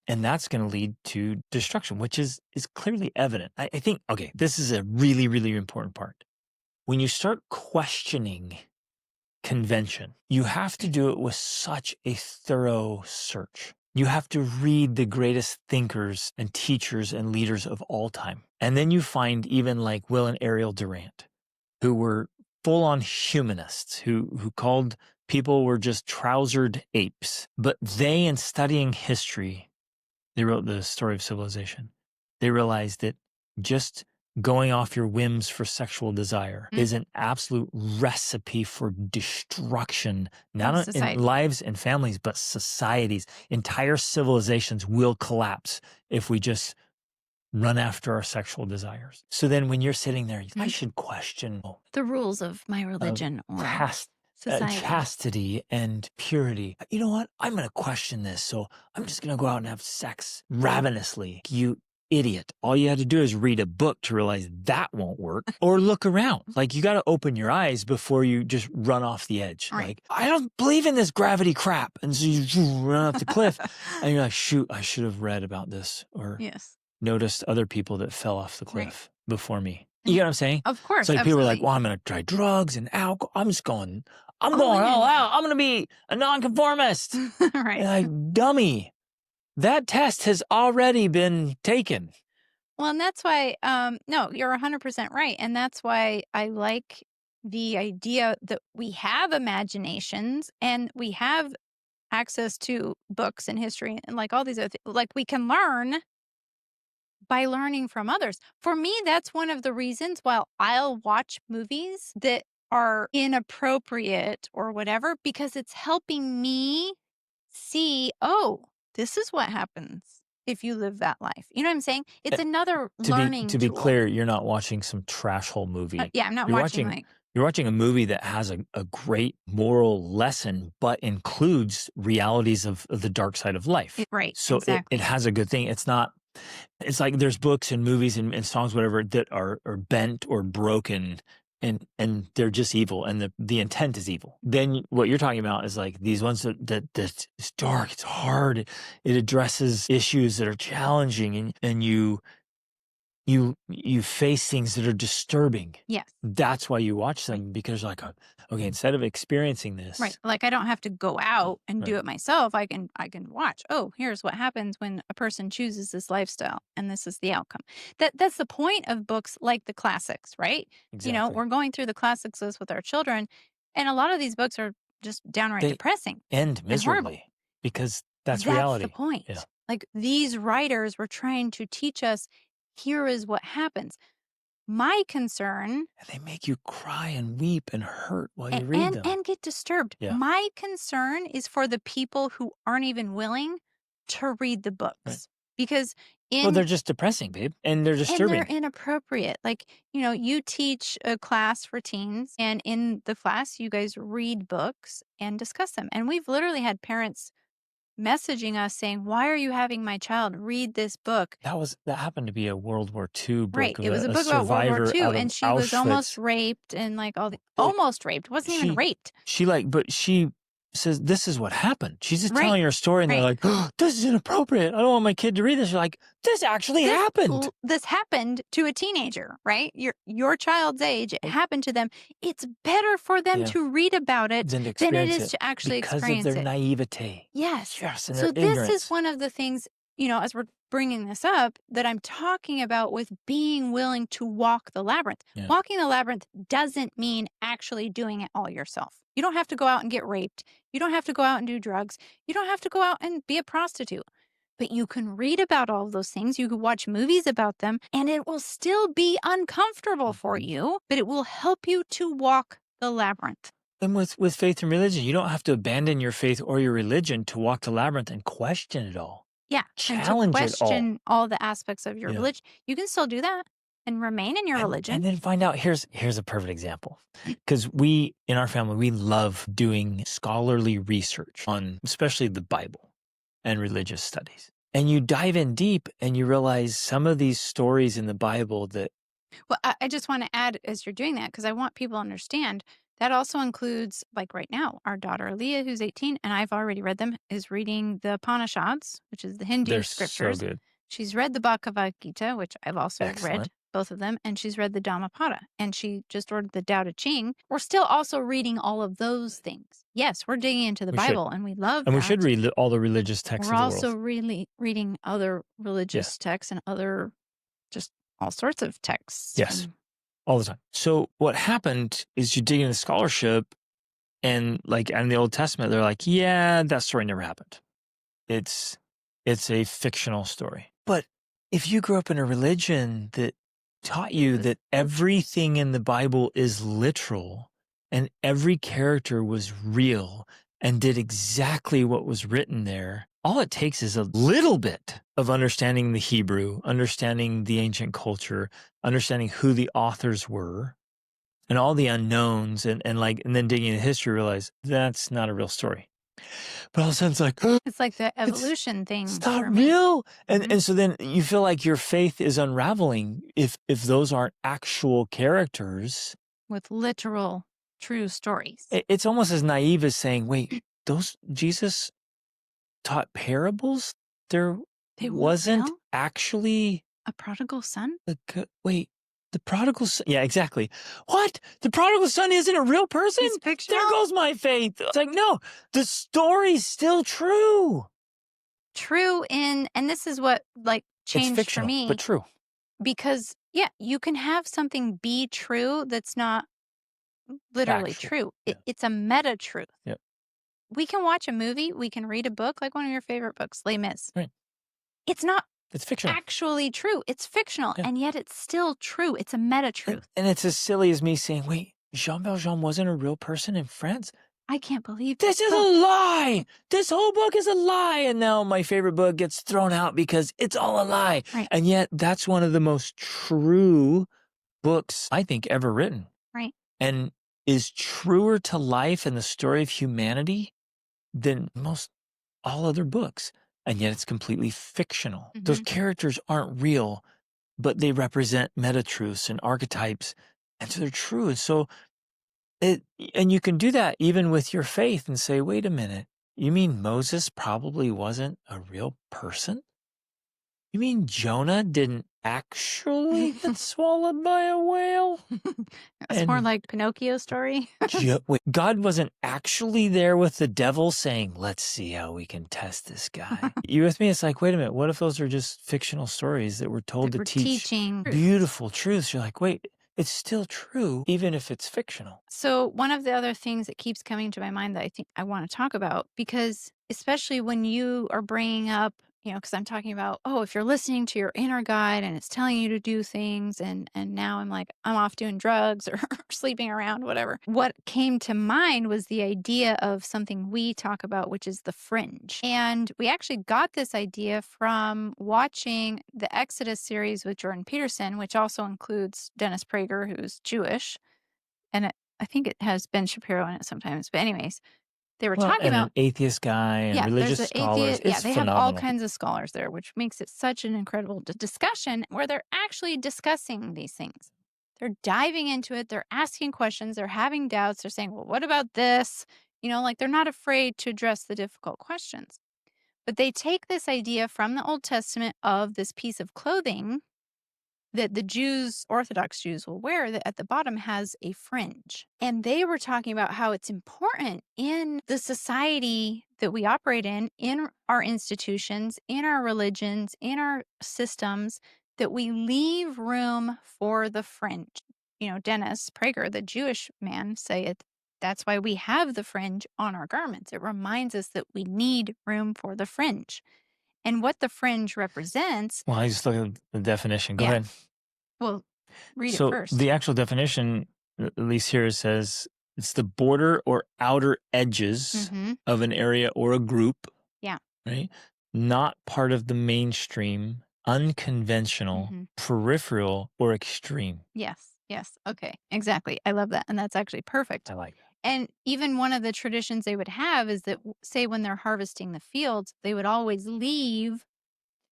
And that's going to lead to destruction, which is clearly evident. I think, okay, this is a really, really important part. When you start questioning convention, you have to do it with such a thorough search. You have to read the greatest thinkers and teachers and leaders of all time. And then you find even like Will and Ariel Durant, who were full-on humanists, who called people were just trousered apes. But they, in studying history, they wrote The Story of Civilization. They realized that just going off your whims for sexual desire is an absolute recipe for destruction, not in lives and families, but societies. Entire civilizations will collapse if we just run after our sexual desires. So then when you're sitting there, I should question the rules of my religion or society. Chastity and purity. You know what? I'm going to question this. So I'm just going to go out and have sex ravenously. You idiot. All you had to do is read a book to realize that won't work or look around. Like you got to open your eyes before you just run off the edge. Right. Like, I don't believe in this gravity crap. And so you run off the cliff and you're like, shoot, I should have read about this or noticed other people that fell off the cliff before me. You get what I'm saying? Of course. So like people are like, well, I'm going to try drugs and alcohol. I'm going all out. I'm going to be a nonconformist. Right. Like, dummy, that test has already been taken. Well, and that's why, no, you're 100% right. And that's why I like the idea that we have imaginations and we have access to books and history and like all these other things. Like we can learn by learning from others. For me, that's one of the reasons why I'll watch movies that are inappropriate or whatever, because it's helping me see, oh, this is what happens if you live that life. You know what I'm saying? It's another learning To be tool. clear, you're not watching some trash hole movie. Yeah, I'm not watching You're watching a movie that has a great moral lesson, but includes realities of the dark side of life. Right, So exactly. it has a good thing. It's like there's books and movies and songs, whatever, that are bent or broken and they're just evil and the intent is evil. Then what you're talking about is like these ones that it's dark, it's hard, it addresses issues that are challenging and you face things that are disturbing. Yes. That's why you watch them, because like, okay, instead of experiencing this. Right. Like I don't have to go out and do it myself. I can watch. Oh, here's what happens when a person chooses this lifestyle and this is the outcome. That's the point of books like the classics, right? Exactly. You know, we're going through the classics list with our children and a lot of these books are just downright depressing. End miserably because that's reality. That's the point. Yeah. Like these writers were trying to teach us, here is what happens. My concern, And they make you cry and weep and hurt while you read and them. and get disturbed. Yeah. My concern is for the people who aren't even willing to read the books. Because Well, they're just depressing, babe, and they're and disturbing. they're inappropriate. Like, you teach a class for teens, and in the class, you guys read books and discuss them. And we've literally had parents messaging us saying, "Why are you having my child read this book?" That happened to be a World War II book Right. of It was a a book about World War survivor II, out of and she was almost Auschwitz. raped and like all the Well, almost raped. Wasn't even raped. But she says this is what happened. She's just Right. telling her story, and they're like, "Oh, this is inappropriate. I don't want my kid to read this." You're like, "This actually happened. This happened to a teenager, right? Your child's age. It happened to them. It's better for them to read about it Than to than it experience is it to actually because of experience their it. naivete." Yes. Yes, and So their this ignorance. is one of the things, as we're bringing this up, that I'm talking about with being willing to walk the labyrinth. Yeah. Walking the labyrinth doesn't mean actually doing it all yourself. You don't have to go out and get raped. You don't have to go out and do drugs. You don't have to go out and be a prostitute. But you can read about all of those things. You can watch movies about them, and it will still be uncomfortable for you, but it will help you to walk the labyrinth. And with faith and religion, you don't have to abandon your faith or your religion to walk the labyrinth and question it all. Yeah. Challenge and to it all. question all the aspects of your Yeah. religion. You can still do that and remain in your religion. And then find out, here's a perfect example. Because we, in our family, we love doing scholarly research on especially the Bible and religious studies. And you dive in deep and you realize some of these stories in the Bible that Well, I just want to add as you're doing that, because I want people to understand that also includes, like right now, our daughter Aaliyah, who's 18, and I've already read them, is reading the Upanishads, which is the Hindu they're scriptures. so good. She's read the Bhagavad Gita, which I've also read Excellent. both of them, and she's read the Dhammapada, and she just ordered the Tao Te Ching. We're still also reading all of those things. Yes, we're digging into the Bible, and we love And that. we should read all the religious texts We're of the also world. really reading other religious texts and other just all sorts of texts. Yes, all the time. So what happened is you dig into scholarship, and like in the Old Testament, they're like, yeah, that story never happened. It's a fictional story. But if you grew up in a religion that taught you that everything in the Bible is literal and every character was real and did exactly what was written there, all it takes is a little bit of understanding the Hebrew, understanding the ancient culture, understanding who the authors were, and all the unknowns, and then digging into history, realize that's not a real story. But all of a sudden it's like, it's like the evolution thing. It's not for me. real. And so then you feel like your faith is unraveling if those aren't actual characters. With literal, true stories. It's almost as naive as saying, wait, Jesus taught parables? There wasn't actually a prodigal son? The prodigal son. Yeah, exactly. What? The prodigal son isn't a real person? He's fictional? There goes my faith. It's like, no, the story's still true. True and this is what changed it's fictional, for me. But true. Because, you can have something be true that's not literally true. It's a meta truth. Yep. We can watch a movie. We can read a book, like one of your favorite books, Les Mis. Right. It's not It's fictional. actually true. It's fictional, and yet it's still true. It's a meta truth. And it's as silly as me saying, wait, Jean Valjean wasn't a real person in France? I can't believe this is a lie. This whole book is a lie. And now my favorite book gets thrown out because it's all a lie. Right. And yet that's one of the most true books I think ever written. Right. And is truer to life and the story of humanity than most all other books. And yet it's completely fictional. Mm-hmm. Those characters aren't real, but they represent meta-truths and archetypes. And so they're true. And so and you can do that even with your faith and say, wait a minute, you mean Moses probably wasn't a real person? You mean Jonah didn't actually get swallowed by a whale? It's more like Pinocchio's story. Wait, God wasn't actually there with the devil saying, let's see how we can test this guy. You with me? It's like, wait a minute, what if those are just fictional stories that we're told to teach beautiful truths? You're like, wait, it's still true, even if it's fictional. So one of the other things that keeps coming to my mind that I think I want to talk about, because especially when you are bringing up, because I'm talking about, oh, if you're listening to your inner guide and it's telling you to do things, and now I'm like, I'm off doing drugs or sleeping around, whatever. What came to mind was the idea of something we talk about, which is the fringe. And we actually got this idea from watching the Exodus series with Jordan Peterson, which also includes Dennis Prager, who's Jewish. And I think it has Ben Shapiro in it sometimes. But anyways, they were Well, talking and an about, atheist guy and yeah, there's religious an scholars. atheist. Yeah, It's they have all phenomenal. kinds of scholars there, which makes it such an incredible discussion where they're actually discussing these things. They're diving into it. They're asking questions. They're having doubts. They're saying, well, what about this? Like they're not afraid to address the difficult questions. But they take this idea from the Old Testament of this piece of clothing that the Jews, Orthodox Jews, will wear that at the bottom has a fringe. And they were talking about how it's important in the society that we operate in our institutions, in our religions, in our systems, that we leave room for the fringe. Dennis Prager, the Jewish man, say it. That's why we have the fringe on our garments. It reminds us that we need room for the fringe. And what the fringe represents, Well, I just look at the definition. Go yeah, ahead. well, read it So first. the actual definition, at least here, it says it's the border or outer edges Mhm. of an area or a group, Yeah. right? Not part of the mainstream, unconventional, Mhm. peripheral, or extreme. Yes. Yes. Okay. Exactly. I love that, and that's actually perfect. I like that. And even one of the traditions they would have is that, say, when they're harvesting the fields, they would always leave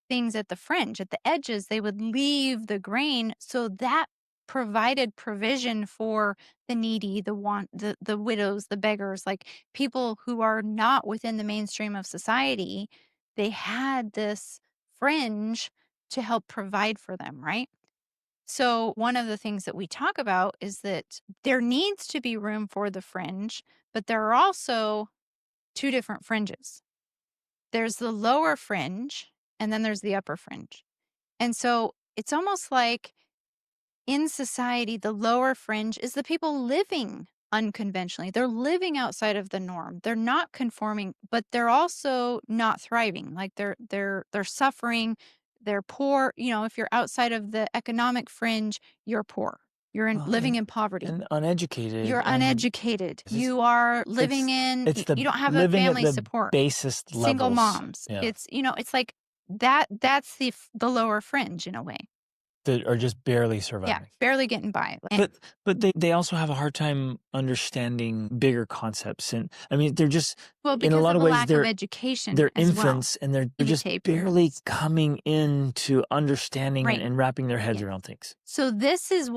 things at the fringe, at the edges. They would leave the grain, so that provided provision for the needy, the widows, the beggars, like people who are not within the mainstream of society. They had this fringe to help provide for them, right? So, one of the things that we talk about is that there needs to be room for the fringe, but there are also two different fringes. There's the lower fringe, and then there's the upper fringe. And so, it's almost like in society, the lower fringe is the people living unconventionally. They're living outside of the norm. They're not conforming, but they're also not thriving. Like they're suffering, they're poor. If you're outside of the economic fringe, you're poor. You're Well, living in poverty. and uneducated, You're and uneducated. it's You are living in it's the you don't have a living at family the support. basest Single levels. moms. Yeah, It's like that's the lower fringe in a way. that are just barely Yeah, surviving. barely getting by. But they also have a hard time understanding bigger concepts, and I mean they're just Well, in a because lot of of a ways lack of education they're as well. infants, and they're just Imitate barely parents. coming into understanding Right. and wrapping their heads Yeah. around things. So this is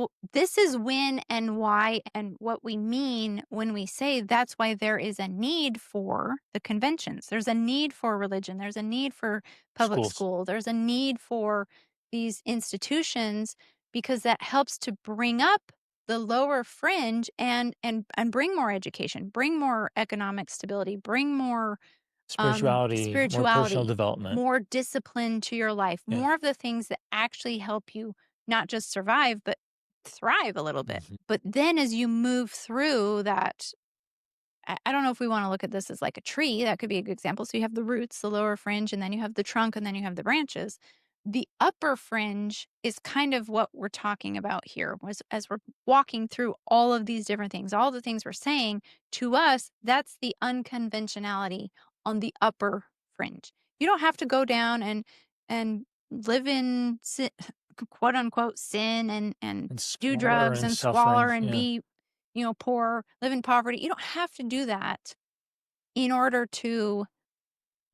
when and why and what we mean when we say that's why there is a need for the conventions. There's a need for religion. There's a need for public Schools. school. There's a need for these institutions because that helps to bring up the lower fringe and bring more education, bring more economic stability, bring more Spirituality, more personal spirituality, development. more discipline to your life, Yeah. more of the things that actually help you not just survive, but thrive a little bit. Mhm. But then as you move through that, I don't know if we want to look at this as like a tree. That could be a good example. So you have the roots, the lower fringe, and then you have the trunk, and then you have the branches. The upper fringe is kind of what we're talking about here. Was as we're walking through all of these different things, all the things we're saying to us, that's the unconventionality on the upper fringe. You don't have to go down and live in quote unquote sin and And do squalor drugs and and suffering. squalor and Yeah. be poor, live in poverty. You don't have to do that in order to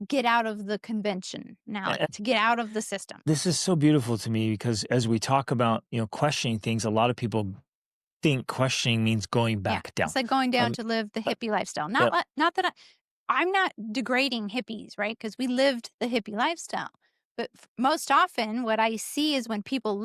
get out of the conventionality, to get out of the system. This is so beautiful to me because as we talk about, questioning things, a lot of people think questioning means going Yeah. back down. It's like going down Um, to live the uh, hippie lifestyle. yep. Not that I'm not degrading hippies, right? Because we lived the hippie lifestyle. But most often, what I see is when people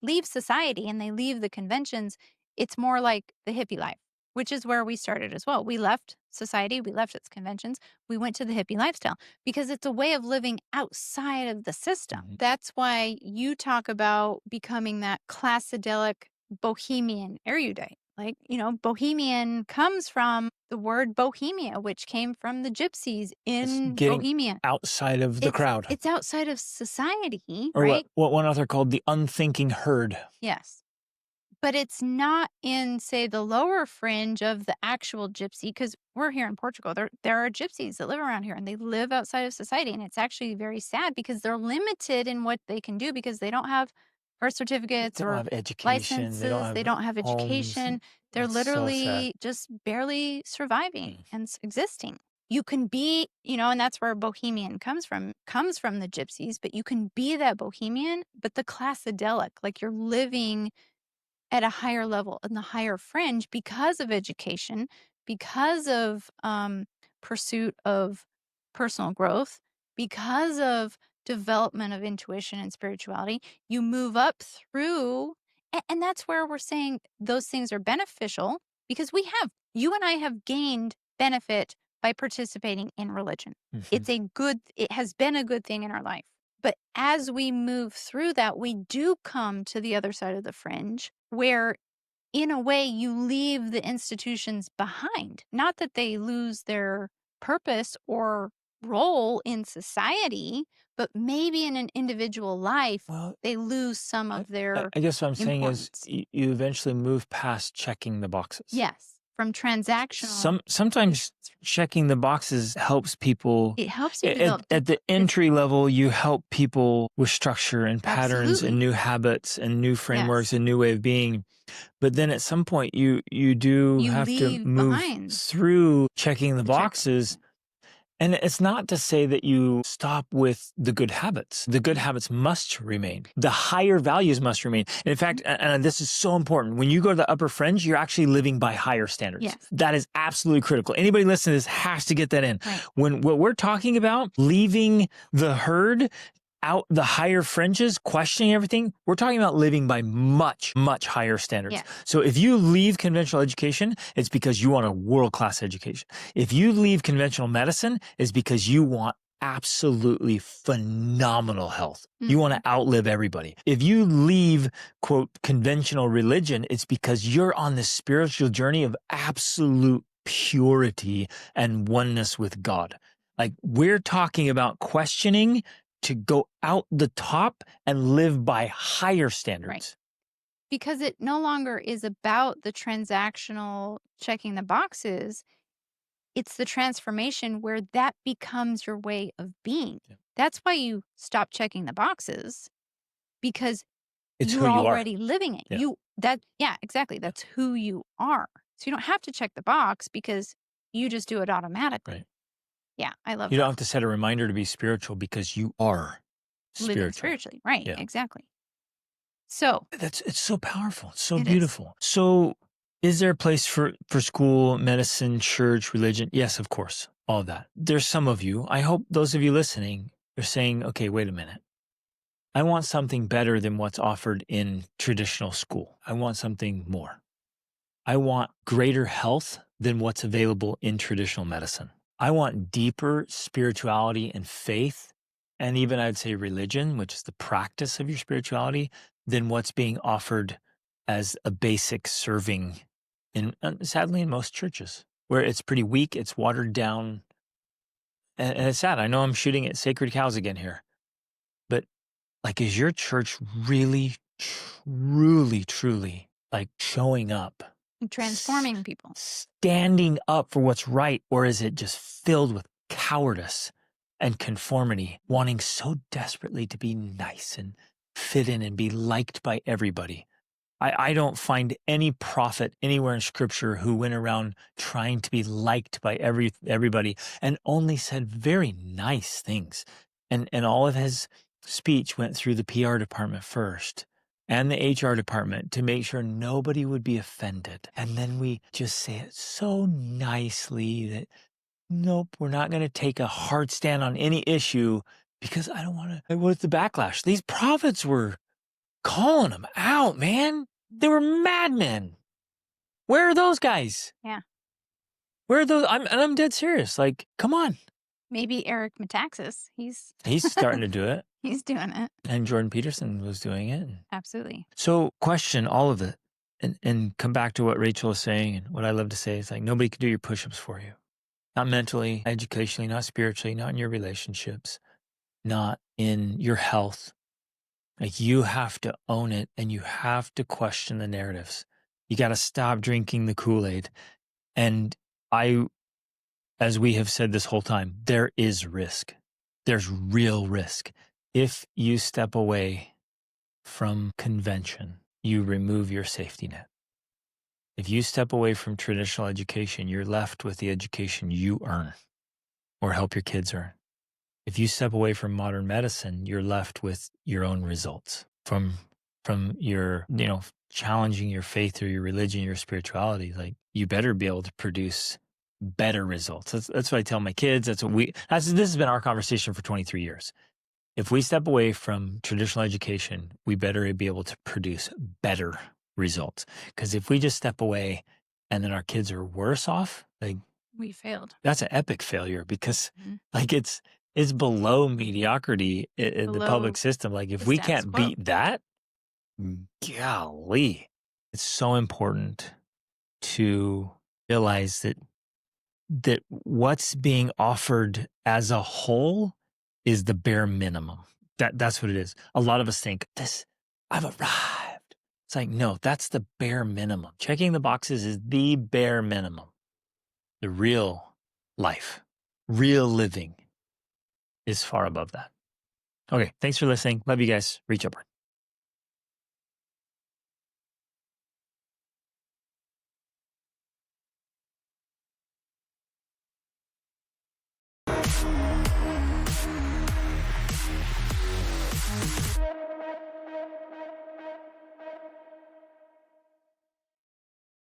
leave society and they leave the conventions, it's more like the hippie life, which is where we started as well. We left society, we left its conventions, we went to the hippie lifestyle because it's a way of living outside of the system. Mhm. That's why you talk about becoming that classidelic bohemian erudite. Like, Bohemian comes from the word Bohemia, which came from the gypsies It's in getting Bohemia. outside of the crowd. It's outside of society, Or right? what one author called the unthinking herd. Yes. But it's not in, say, the lower fringe of the actual gypsy, because we're here in Portugal. There are gypsies that live around here, and they live outside of society. And it's actually very sad because they're limited in what they can do because they don't have birth certificates They don't or have education. They don't licenses. They have don't have homes. education. They're That's so sad. literally just barely surviving Mm. and existing. You can be, and that's where Bohemian comes from the gypsies, but you can be that Bohemian, but the classedelic, like you're living at a higher level in the higher fringe because of education, because of pursuit of personal growth, because of development of intuition and spirituality. You move up through, and that's where we're saying those things are beneficial because you and I have gained benefit by participating in religion. Mhm. It has been a good thing in our life. But as we move through that, we do come to the other side of the fringe where, in a way, you leave the institutions behind. Not that they lose their purpose or role in society, but maybe in an individual life, Well, they lose some I, of their I guess what I'm saying is importance. you eventually move past checking the boxes. Yes, from transactional. Sometimes checking the boxes helps people. It helps you develop At the entry level, you help people with structure and patterns Absolutely. and new habits and new frameworks Yes. and new way of being. But then at some point, you do You have to leave move behind through checking the the checklist. boxes. And it's not to say that you stop with the good habits. The good habits must remain. The higher values must remain. And in fact, and this is so important, when you go to the upper fringe, you're actually living by higher standards. Yes. That is absolutely critical. Anybody listening to this has to get that in. Right. When what we're talking about, leaving the herd out the higher fringes, questioning everything, we're talking about living by much, much higher standards. Yes. So if you leave conventional education, it's because you want a world-class education. If you leave conventional medicine, it's because you want absolutely phenomenal health. You want to outlive everybody. If you leave, quote, conventional religion, it's because you're on this spiritual journey of absolute purity and oneness with God. Like, we're talking about questioning to go out the top and live by higher standards. Right. Because it no longer is about the transactional checking the boxes. It's the transformation where that becomes your way of being. Yeah. That's why you stop checking the boxes, because It's you're who you are. already living it. Yeah. Exactly. That's who you are. So you don't have to check the box because you just do it automatically. Right. Yeah, I love You that. don't have to set a reminder to be spiritual because you are spiritual. Living spiritually. Right. Yeah. Exactly. So it's so powerful. It's so It is. beautiful. So is there a place for school, medicine, church, religion? Yes, of course. All of that. There's some of you, I hope those of you listening are saying, okay, wait a minute. I want something better than what's offered in traditional school. I want something more. I want greater health than what's available in traditional medicine. I want deeper spirituality and faith, and even I'd say religion, which is the practice of your spirituality, than what's being offered as a basic serving sadly in most churches, where it's pretty weak, it's watered down, and it's sad. I know I'm shooting at sacred cows again here, but like, is your church really, truly like showing up? transforming people. Standing up for what's right, or is it just filled with cowardice and conformity, wanting so desperately to be nice and fit in and be liked by everybody? I don't find any prophet anywhere in scripture who went around trying to be liked by everybody and only said very nice things. And all of his speech went through the PR department first and the HR department to make sure nobody would be offended. And then we just say it so nicely that, nope, we're not going to take a hard stand on any issue because I don't want to. What's the backlash? These prophets were calling them out, man. They were madmen. Where are those guys? Yeah. Where are those? I'm dead serious. Like, come on. Maybe Eric Metaxas. He's starting to do it. He's doing it. And Jordan Peterson was doing it. Absolutely. So question all of it and come back to what Rachel is saying and what I love to say is like, nobody can do your push-ups for you. Not mentally, educationally, not spiritually, not in your relationships, not in your health. Like, you have to own it, and you have to question the narratives. You got to stop drinking the Kool-Aid. And as we have said this whole time, there is risk. There's real risk. If you step away from convention, you remove your safety net. If you step away from traditional education, you're left with the education you earn or help your kids earn. If you step away from modern medicine, you're left with your own results from your, challenging your faith or your religion, your spirituality. Like, you better be able to produce better results. That's what I tell my kids. This has been our conversation for 23 years. If we step away from traditional education, we better be able to produce better results. Because if we just step away and then our kids are worse off, like, We failed. that's an epic failure, because like it's below mediocrity in the Below public system. Like, if the we status can't quo. beat that, golly, it's so important to realize that what's being offered as a whole is the bare minimum. That's what it is. A lot of us think, I've arrived. It's like, no, that's the bare minimum. Checking the boxes is the bare minimum. The real life, real living is far above that. Okay, thanks for listening. Love you guys. Reach upward.